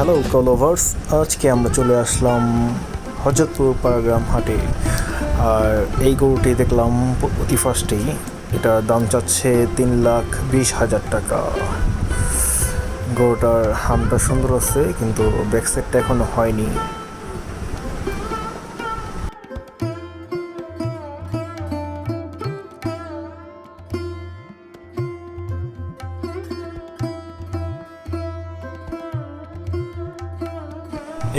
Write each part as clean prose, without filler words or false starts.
Hello কলোভার্স, আজকে আমরা চলে আসলাম হজরতপুর পাড়াগ্রাম হাটে। আর এই গরুটি দেখলাম অতি ফার্স্টেই, এটা দাম চাচ্ছে 3,20,000 টাকা। গরুটার হামটা সুন্দর আছে, কিন্তু ব্যাক সাইডটা এখনো হয়নি।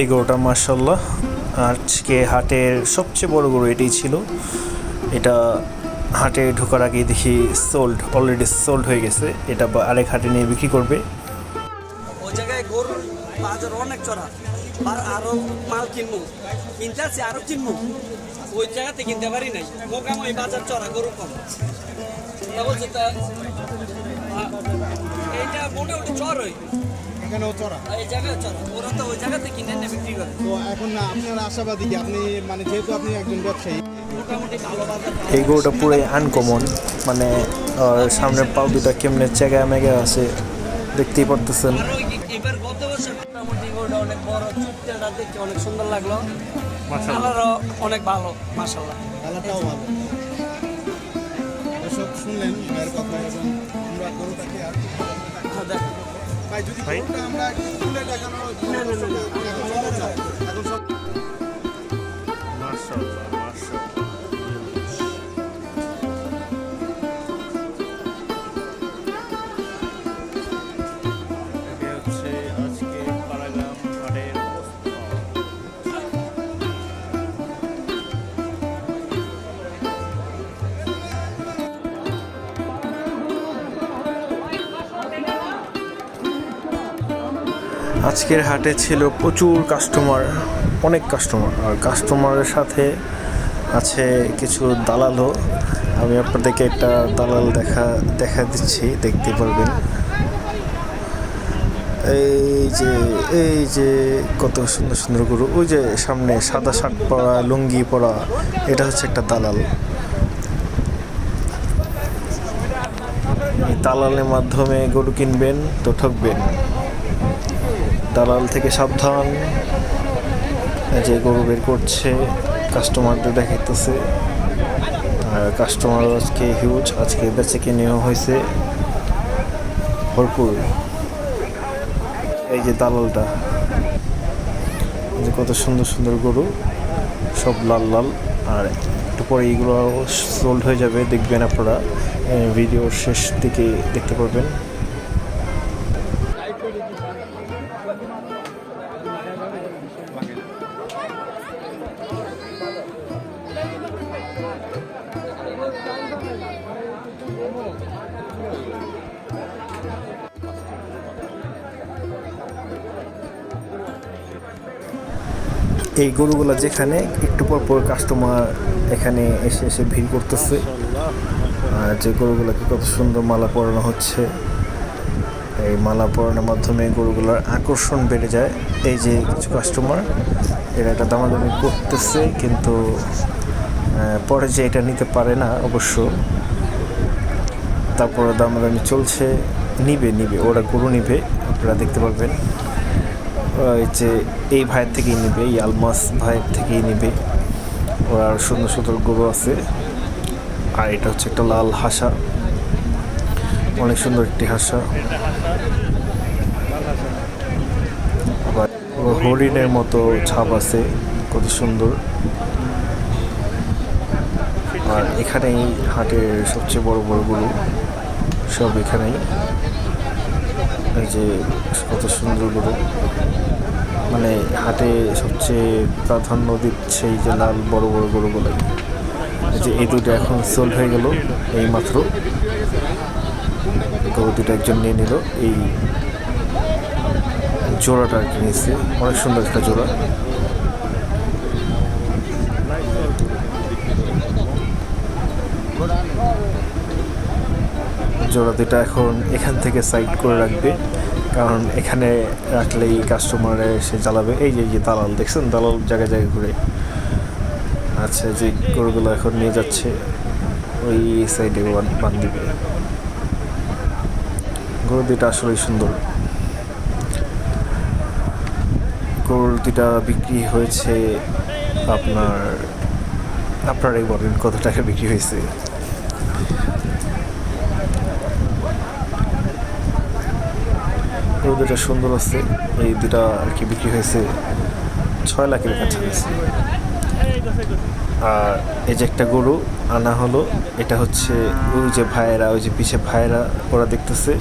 এই গরুটা মাশাআল্লাহ আজকে হাটের সবচেয়ে বড় গরু এটাই ছিল। এটা হাটে ঢোকার আগেই দেখি অলরেডি সোল্ড হয়ে গেছে। এটা আরেক হাটে নিয়ে বিক্রি করবে। ওই জায়গায় গরুর বাজার অনেক চড়া, আর আরো মাল কিনবো, কিনতে আসছি আরো কিনবো, ওই জায়গাতে কিনতে পারি নাই। মোকামই বাজার চড়া, গরু কম। বলছি তা এইটা মোটামুটি চড়ই, এখানেও চড়া, এই জায়গায় চড়া। ওরা তো ওই জায়গাতে কিনে নিয়ে বিক্রি করে। তো এখন আপনার আশাবাদী কি? আপনি মানে যেহেতু আপনি একজন ব্যবসায়ী, মোটামুটি ভালো বাজার। এই গরুটা পুরোই আনকমন, মানে সামনের পাও দুটা কেমনে চেগা মেগা আছে দেখতেই পারতেছেন। এবার গত বছর মোটামুটি গরুটা অনেক বড়, চুটটা দেখতে অনেক সুন্দর লাগলো, কালারও অনেক ভালো মাশাআল্লাহ, কালারটাও ভালো। এসব শুনলেন ভাইয়ের কথা, এবং আমরা গরুটাকে আর ভাই যদি গরুটা আমরা একটু তুলে দেখানো, এখন সব আজকের হাটে ছিল প্রচুর কাস্টমার, অনেক কাস্টমার। আর কাস্টমারের সাথে আছে কিছু দালালও। আমি আপনাদেরকে একটা দালাল দেখা দিচ্ছি, দেখতে পারবেন। এই যে কত সুন্দর সুন্দর গরু। ওই যে সামনে সাদা শার্ট পরা, লুঙ্গি পরা, এটা হচ্ছে একটা দালাল। এই দালালের মাধ্যমে গরু কিনবেন তো ঠকবেন। দালাল থেকে সাবধান। যে গরু বের করছে, কাস্টমারদের দেখাইতেছে। আর কাস্টমার আজকে হিউজ, আজকে বেচে কিনেও হয়েছে ভরপুর। এই যে দালালটা, যে কত সুন্দর সুন্দর গরু, সব লাল লাল। আর একটু পরে এইগুলো সোল্ড হয়ে যাবে, দেখবেন আপনারা ভিডিওর শেষ দিকে দেখতে পারবেন। এই গরুগুলো যেখানে একটু পর পর কাস্টমার এখানে এসে ভিড় করতেছে। আর যে গরুগুলোকে কত সুন্দর মালা পরানো হচ্ছে, এই মালা পরানোর মাধ্যমে গরুগুলোর আকর্ষণ বেড়ে যায়। এই যে কিছু কাস্টমার এরা একটা দামাদামি করতেছে, কিন্তু পরে যে এটা নিতে পারে না অবশ্য, তারপরে দামাদামি চলছে। নিবে ওরা গরু নিবে, আপনারা দেখতে পারবেন। যে এই ভাইয়ের থেকেই নিবে, এই আলমাস ভাইয়ের থেকেই নিবে। ওরা সুন্দর সুন্দর গরু আছে। আর এটা হচ্ছে একটা লাল হাসা, অনেক সুন্দর একটি হাসা। আবার হরিণের মতো ছাপ আছে, কত সুন্দর। আর এখানেই হাটের সবচেয়ে বড় বড় গরু সব এখানেই। এই যে কত সুন্দর গরু, মানে হাটে সবচেয়ে প্রাধান্য দিচ্ছে এই যে লাল বড় বড় গরুগুলাই। এই যে এই দুটো এখন সোল্ড হয়ে গেল এই মাত্র। গরু দুটো একজন নিয়ে নিল, এই জোড়াটা আর কি নিয়েছে, অনেক সুন্দর একটা জোড়া। জোড়া দুটা এখন এখান থেকে সাইড করে রাখবে, কারণ এখানে রাখলেই কাস্টমার এসে জ্বালাবে। এই যে দালাল দেখছেন, দালাল জায়গায় জায়গায় ঘুরে। আচ্ছা, যে গরুগুলো এখন নিয়ে যাচ্ছে ওই সাইডে বান দিবে। গরু দুটা আসলেই সুন্দর। গরুর দুটা বিক্রি হয়েছে আপনারাই বলেন কত টাকা বিক্রি হয়েছে। গরু দুটা সুন্দর আছে, এই দুটা আর কি বিক্রি হয়েছে 6 লাখের কাছাকাছি। আর এই যে একটা গরু আনা হলো, এটা হচ্ছে ওই যে ভাইয়েরা, ওই যে পিছে ভাইয়েরা ওরা দেখতেছে,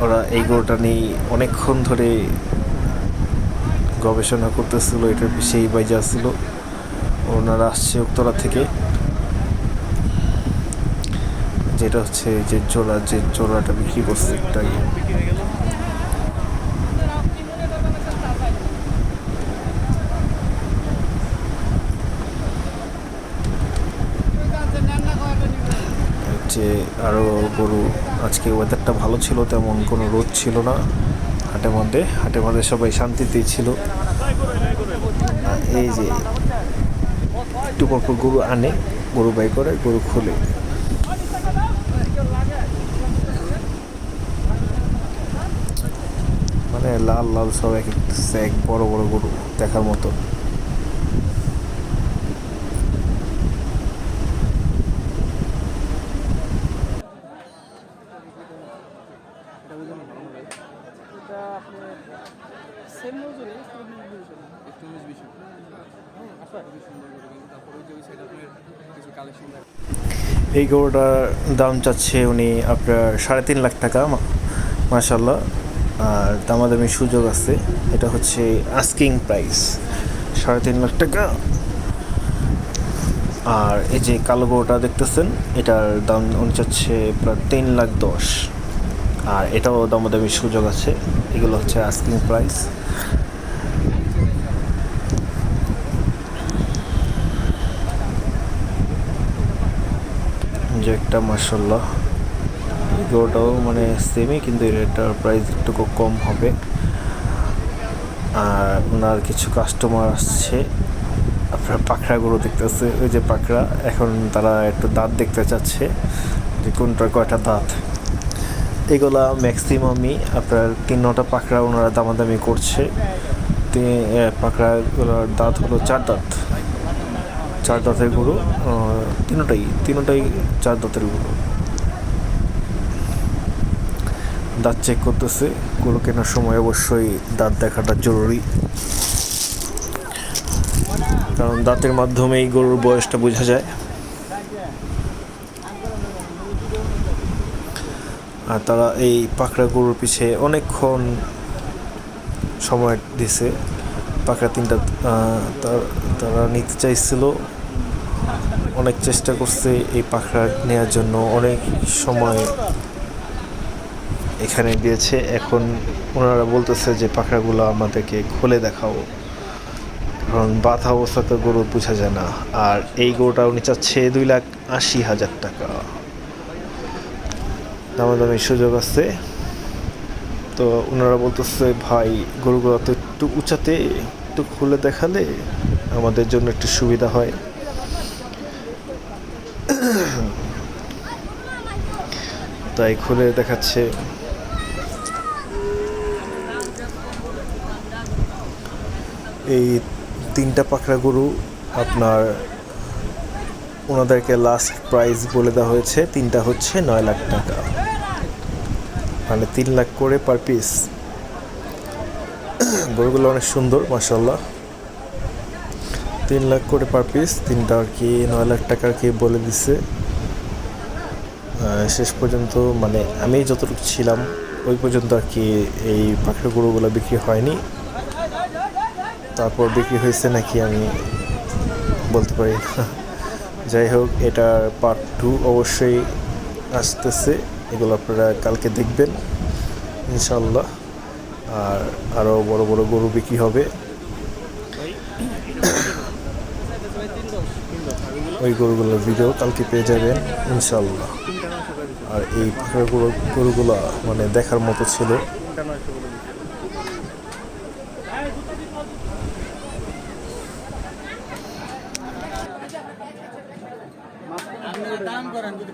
ওরা এই গরুটা নিয়ে অনেকক্ষণ ধরে গবেষণা করতেছিল, এটার পিছিয়ে বাইজা ছিল। ওনারা আসছে উত্তরা থেকে, যেটা হচ্ছে যে জোড়াটা বিক্রি করছে একটাই। যে আরও গরু, আজকে ওয়েদারটা ভালো ছিল, তেমন কোনো রোদ ছিল না। হাটের মধ্যে সবাই শান্তিতেই ছিল। এই যে একটু পর গরু আনে, গরু বাই করে, গরু খুলে। মানে লাল লাল সব এক বড় বড় গরু দেখার মতো। এই গরুটার দাম চাচ্ছে উনি আপনার 3.5 লাখ টাকা, মাশাল্লাহ। আর দামাদামি সুযোগ আছে, এটা হচ্ছে আস্কিং প্রাইস 3.5 লাখ টাকা। আর এই যে কালো গরুটা দেখতেছেন, এটার দাম উনি চাচ্ছে প্রায় 3,10,000। আর এটাও দামাদামি সুযোগ আছে। এগুলো হচ্ছে আস্কিং প্রাইস। যে একটা মাশাল্লাহ, এই গরুটাও মানে সেমই, কিন্তু এটার প্রাইস একটু কম হবে। আর ওনার কিছু কাস্টমার আসছে, আপনার পাকড়া গরু দেখতেছে, ওই যে পাকড়া, এখন তারা একটু দাঁত দেখতে চাচ্ছে যে কোনটার কয়টা দাঁত। এগুলা ম্যাক্সিমামই আপনার 3-9টা পাকড়া ওনারা দামাদামি করছে। পাকড়াগুলোর দাঁত হলো 4 দাঁত, 4 দাঁতের গরু। তিনোটাই 4 দাঁতের গরু। দাঁত চেক করতেছে। গরু কেনার সময় অবশ্যই দাঁত দেখাটা জরুরি, কারণ দাঁতের মাধ্যমেই গরুর বয়সটা বোঝা যায়। আর তারা এই পাকড়া গরুর পিছে অনেকক্ষণ সময় দিছে। পাকড়া 3টা তারা নিতে চাইছিল, অনেক চেষ্টা করছে এই পাকড়া নেওয়ার জন্য, অনেক সময় এখানে দিয়েছে। এখন ওনারা বলতেছে যে পাকড়াগুলো আমাদেরকে খুলে দেখাও, কারণ বাঁধা অবস্থাতে গরু বোঝা যায় না। আর এই গরুটা উনি চাচ্ছে 2,80,000 টাকা। দামাদামি সুযোগ আছে। তো ওনারা বলতেছে ভাই গরুগুলো তো একটু উঁচাতে, একটু খুলে দেখালে আমাদের জন্য একটু সুবিধা হয়। তাই খুলে দেখাচ্ছে। এই 3টা পাকড়া গরু আপনার ওনাদেরকে লাস্ট প্রাইস বলে দেওয়া হয়েছে, 3টা হচ্ছে 9 লাখ টাকা, মানে 3 লাখ করে পার পিস। গরুগুলো অনেক সুন্দর মাশাআল্লাহ। 3 লাখ করে পার পিস, 3টা আর কি 9 লাখ টাকা আর কি বলে দিছে। শেষ পর্যন্ত মানে আমি যতটুকু ছিলাম ওই পর্যন্ত আর কি এই পাকড়া গরুগুলো বিক্রি হয়নি। তারপর বিক্রি হয়েছে নাকি আমি বলতে পারি না। যাই হোক, এটার পার্ট 2 অবশ্যই আসতেছে, এগুলো আপনারা কালকে দেখবেন ইনশাল্লাহ। আর আরও বড় বড় গরু বিক্রি হবে, ওই গরুগুলোর ভিডিও কালকে পেয়ে যাবেন ইনশাল্লাহ। আর এই গরুগুলো মানে দেখার মতো ছিল। দাম করেন যদি